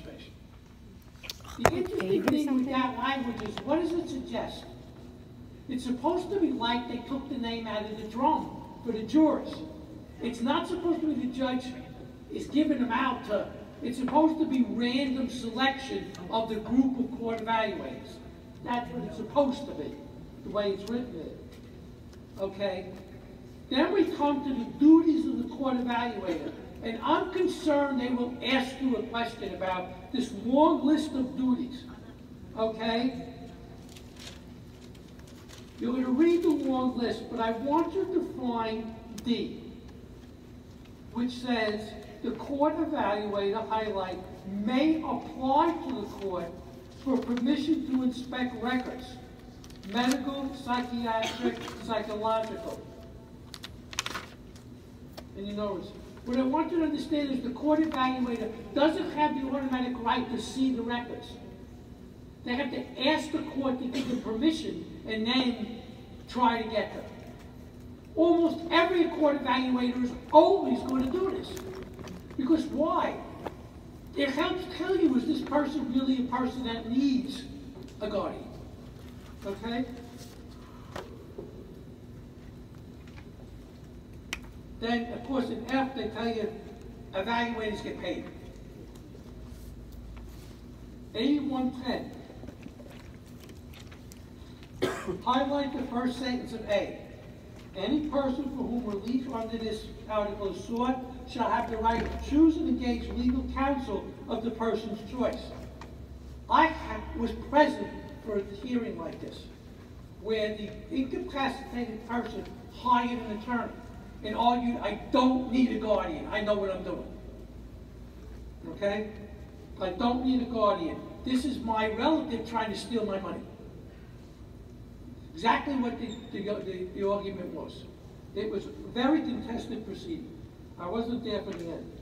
registration. The interesting thing with that language is, what does it suggest? It's supposed to be like they took the name out of the drum for the jurors. It's not supposed to be the judge is giving them out to, it's supposed to be random selection of the group of court evaluators. That's what it's supposed to be, the way it's written there. Okay? Then we come to the duties of the court evaluator. And I'm concerned they will ask you a question about this long list of duties. Okay? You're going to read the long list, but I want you to find D, which says the court evaluator, highlight, may apply to the court for permission to inspect records, medical, psychiatric, psychological. And you notice, what I want you to understand is the court evaluator doesn't have the automatic right to see the records. They have to ask the court to give them permission and then try to get them. Almost every court evaluator is always going to do this. Because why? It helps tell you, is this person really a person that needs a guardian? Okay? Then, of course, in F, they tell you evaluators get paid. 8110. Highlight the first sentence of A. Any person for whom relief under this article is sought shall have the right to choose and engage legal counsel of the person's choice. I was present for a hearing like this, where the incapacitated person hired an attorney and argued, I don't need a guardian, I know what I'm doing. Okay? I don't need a guardian. This is my relative trying to steal my money. Exactly what the argument was. It was a very contested proceeding. I wasn't there for the end.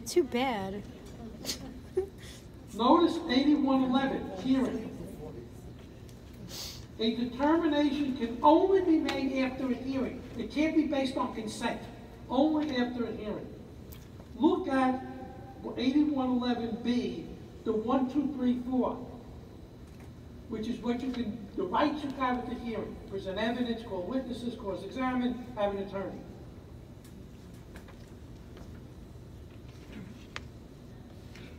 Too bad. Notice 8111, hearing. A determination can only be made after a hearing. It can't be based on consent. Only after a hearing. Look at 8111B, the 1, 2, 3, 4, which is what you can, the rights you have at the hearing. Present evidence, call witnesses, cross-examine, have an attorney.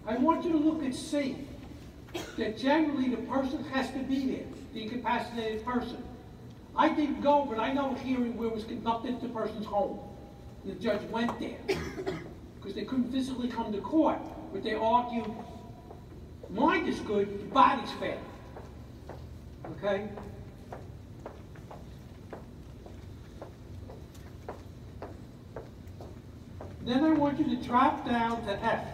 I want you to look at C, that generally the person has to be there, the incapacitated person. I didn't go, but I know a hearing where it was conducted at the person's home. The judge went there because they couldn't physically come to court, but they argued, mind is good, the body's fair. Okay? Then I want you to drop down to F.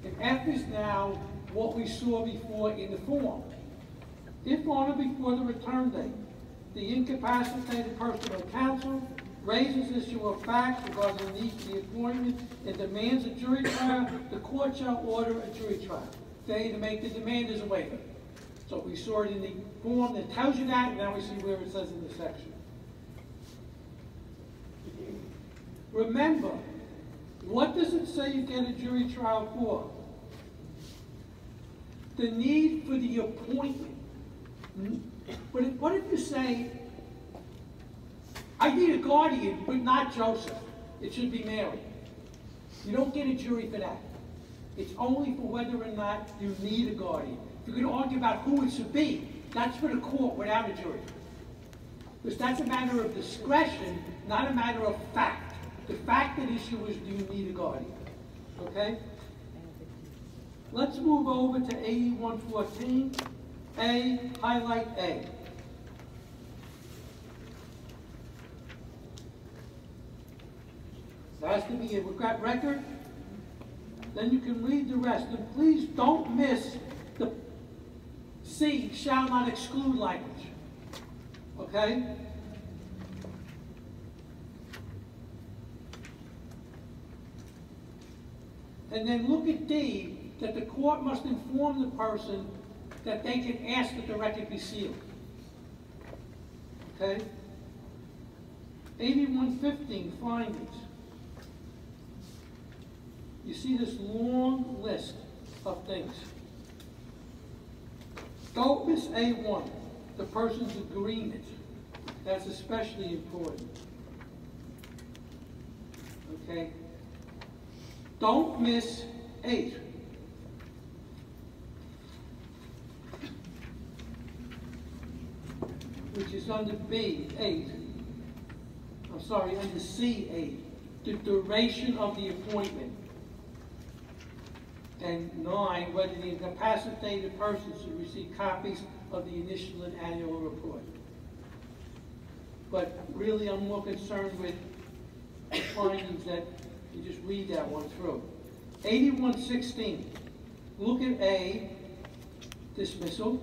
And F is now what we saw before in the form. If on or before the return date, the incapacitated person or counsel raises issue of facts regarding the need for the appointment and demands a jury trial, the court shall order a jury trial. Failure to make the demand is a waiver. So we saw it in the form that tells you that, and now we see where it says in the section. Remember, what does it say you get a jury trial for? The need for the appointment. But what if you say, I need a guardian, but not Joseph. It should be Mary. You don't get a jury for that. It's only for whether or not you need a guardian. If you're going to argue about who it should be, that's for the court without a jury. Because that's a matter of discretion, not a matter of fact. The fact at issue is, do you need a guardian? Okay? Let's move over to 8114. A, highlight A. It has to be a record. Then you can read the rest. And please don't miss the C, shall not exclude language. Okay? And then look at D, that the court must inform the person that they can ask that the record be sealed. Okay? 8115, findings. you see this long list of things. Don't miss A1, the person's agreement. That's especially important. Okay? Don't miss 8. Which is under B8. I'm sorry, under C8. The duration of the appointment. And 9, whether the incapacitated person should receive copies of the initial and annual report. But really, I'm more concerned with the findings that you just read that one through. 8116. Look at A, dismissal.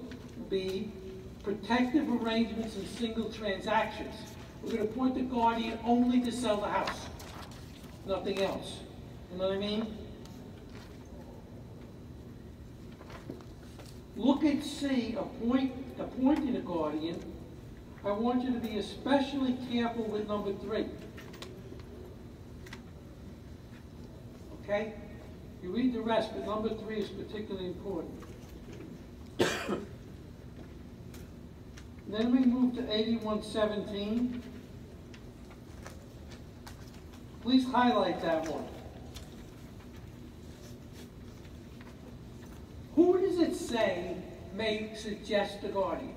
B, protective arrangements and single transactions. We're going to appoint the guardian only to sell the house, nothing else. You know what I mean? Look at C, appointing a guardian. I want you to be especially careful with number 3. Okay? You read the rest, but number 3 is particularly important. Then we move to 8117. Please highlight that one. Who does it say may suggest the guardian?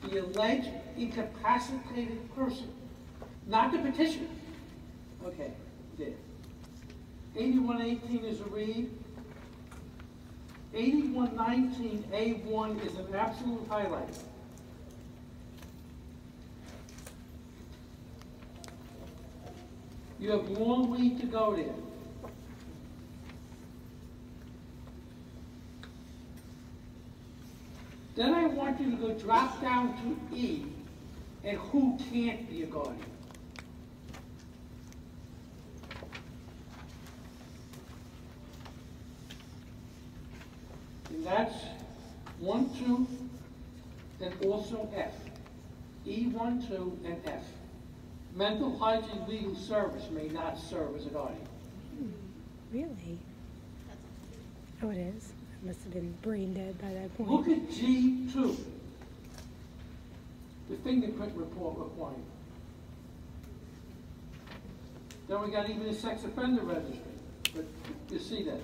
The alleged incapacitated person, not the petitioner. Okay, there. 8118 is a read. 8119, A1 is an absolute highlight. You have long lead to go there. Then I want you to go drop down to E, and who can't be a guardian. And that's 1, 2, and also F. E, 1, 2, and F. Mental hygiene legal service may not serve as a guardian. Really? Oh, it is? I must have been brain dead by that point. Look at G2, the fingerprint report requirement. Then we got even a sex offender registry, but you see that.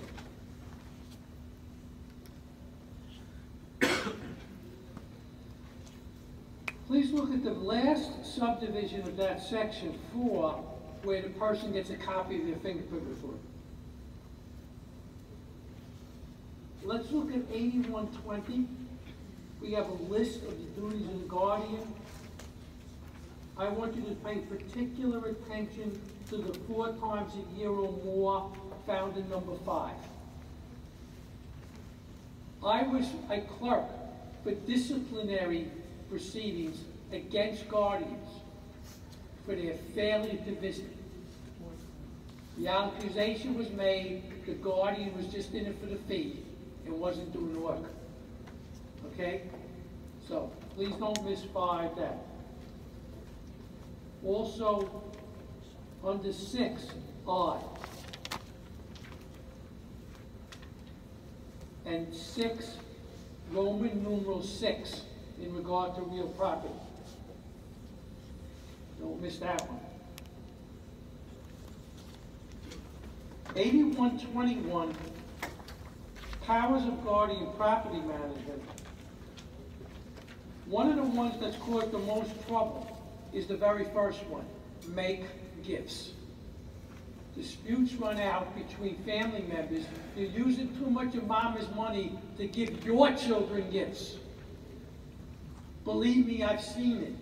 Please look at the last subdivision of that section 4, where the person gets a copy of their fingerprint report. Let's look at 8120. We have a list of the duties of the guardian. I want you to pay particular attention to the 4 times a year or more found in number 5. I was a clerk for disciplinary proceedings against guardians for their failure to visit. The accusation was made the guardian was just in it for the fee and wasn't doing the work. Okay? So, please don't miss 5 that. Also, under 6, I. And 6, Roman numeral 6, in regard to real property. Don't miss that one. 8121, powers of guardian property management. One of the ones that's caused the most trouble is the very first one, make gifts. Disputes run out between family members. You're using too much of mama's money to give your children gifts. Believe me, I've seen it.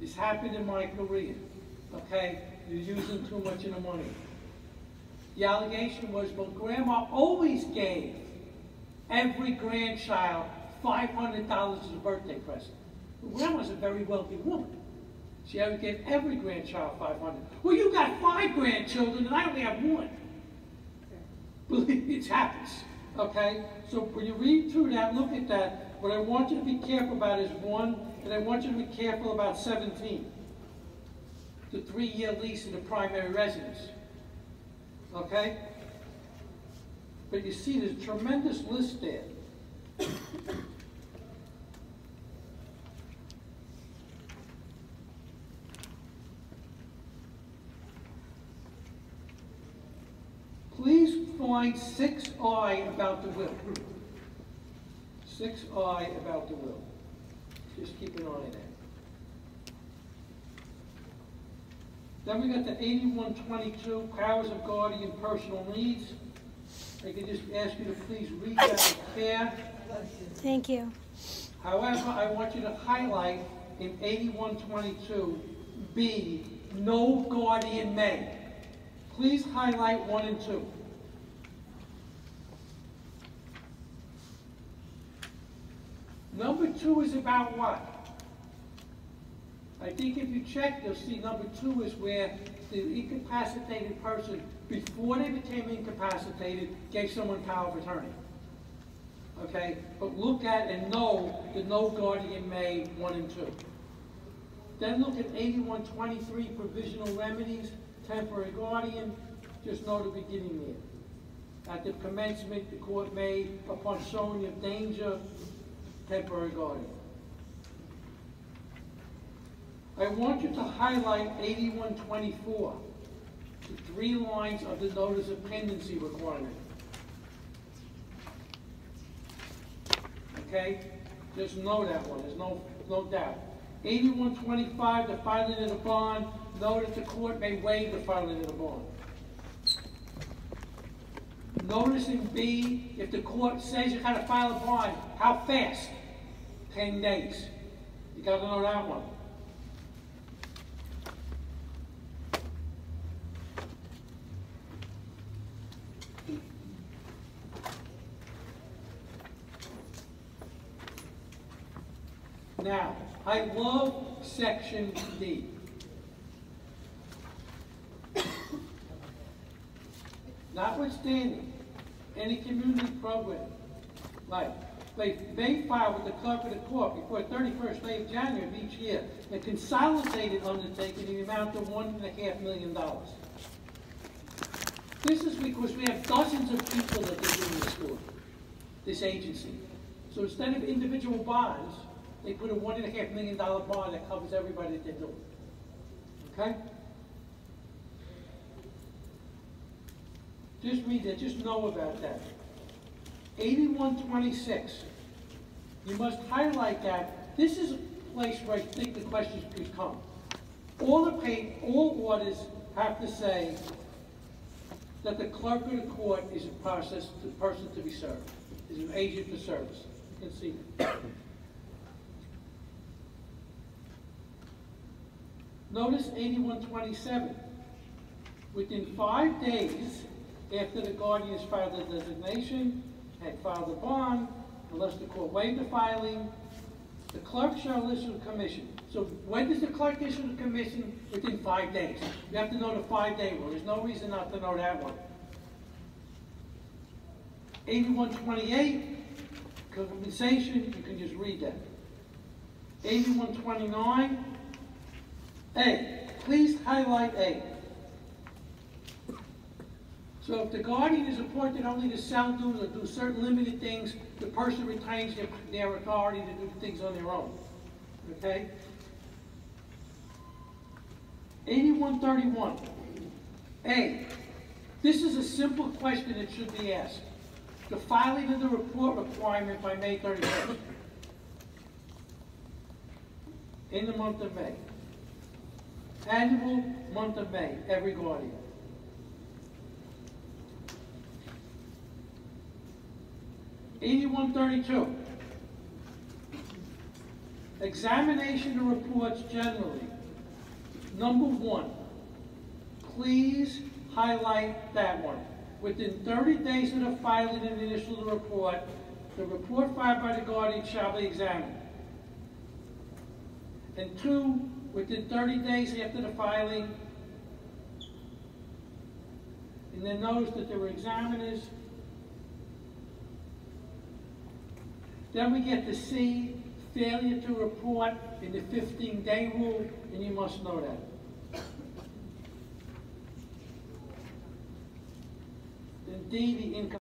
This happened in my career, okay? You're using too much of the money. The allegation was, well, Grandma always gave every grandchild $500 as a birthday present. Well, Grandma's a very wealthy woman. She ever gave every grandchild $500. Well, you got 5 grandchildren and I only have 1. Believe me, it happens, okay? So when you read through that, look at that. What I want you to be careful about is 1, and I want you to be careful about 17. The 3-year lease of the primary residence. Okay? But you see, there's a tremendous list there. Please find 6I about the will. 6I about the will. Just keep an eye on that. Then we got the 8122, powers of guardian personal needs. I can just ask you to please read that with care. Thank you. However, I want you to highlight in 8122B, no guardian may. Please highlight 1 and 2. Number 2 is about what? I think if you check, you'll see number 2 is where the incapacitated person, before they became incapacitated, gave someone power of attorney. Okay? But look at and know the no guardian may 1 and 2. Then look at 8123, provisional remedies, temporary guardian. Just know the beginning there. At the commencement, the court may, upon showing of danger, temporary guardian. I want you to highlight 8124, the 3 lines of the notice of pendency requirement. Okay? Just know that one, there's no doubt. 8125, the filing of the bond, know that the court may waive the filing of the bond. Notice in B, if the court says you gotta file a bond, how fast? 10 days. You gotta know that one. Now, I love section D. Notwithstanding any community program, like they may file with the clerk of the court before 31st day of January of each year, a consolidated undertaking in the amount of $1.5 million. This is because we have dozens of people that they're doing this for, this agency. So instead of individual bonds, they put a $1.5 million bond that covers everybody that they're doing. Okay? Just read that, just know about that. 8126. You must highlight that. This is a place where I think the questions could come. All orders have to say that the clerk of the court is the person to be served, is an agent for service. You can see that. Notice 8127. Within 5 days after the guardian has filed the designation and filed the bond, unless the court waived the filing, the clerk shall issue a commission. So when does the clerk issue the commission? Within 5 days. You have to know the 5-day rule. There's no reason not to know that one. 8128, compensation, you can just read that. 8129, A. Please highlight A. So if the guardian is appointed only to sell dues or do certain limited things, the person retains their authority to do things on their own. Okay? 8131. A. This is a simple question that should be asked. The filing of the report requirement by May 31st. In the month of May. Annual month of May, every guardian. 8132. Examination of reports generally. Number 1, please highlight that one. Within 30 days of the filing and initial of the report filed by the guardian shall be examined. And 2, within 30 days after the filing, and then notice that there were examiners. Then we get to C, failure to report in the 15-day rule, and you must know that. Then D, the income.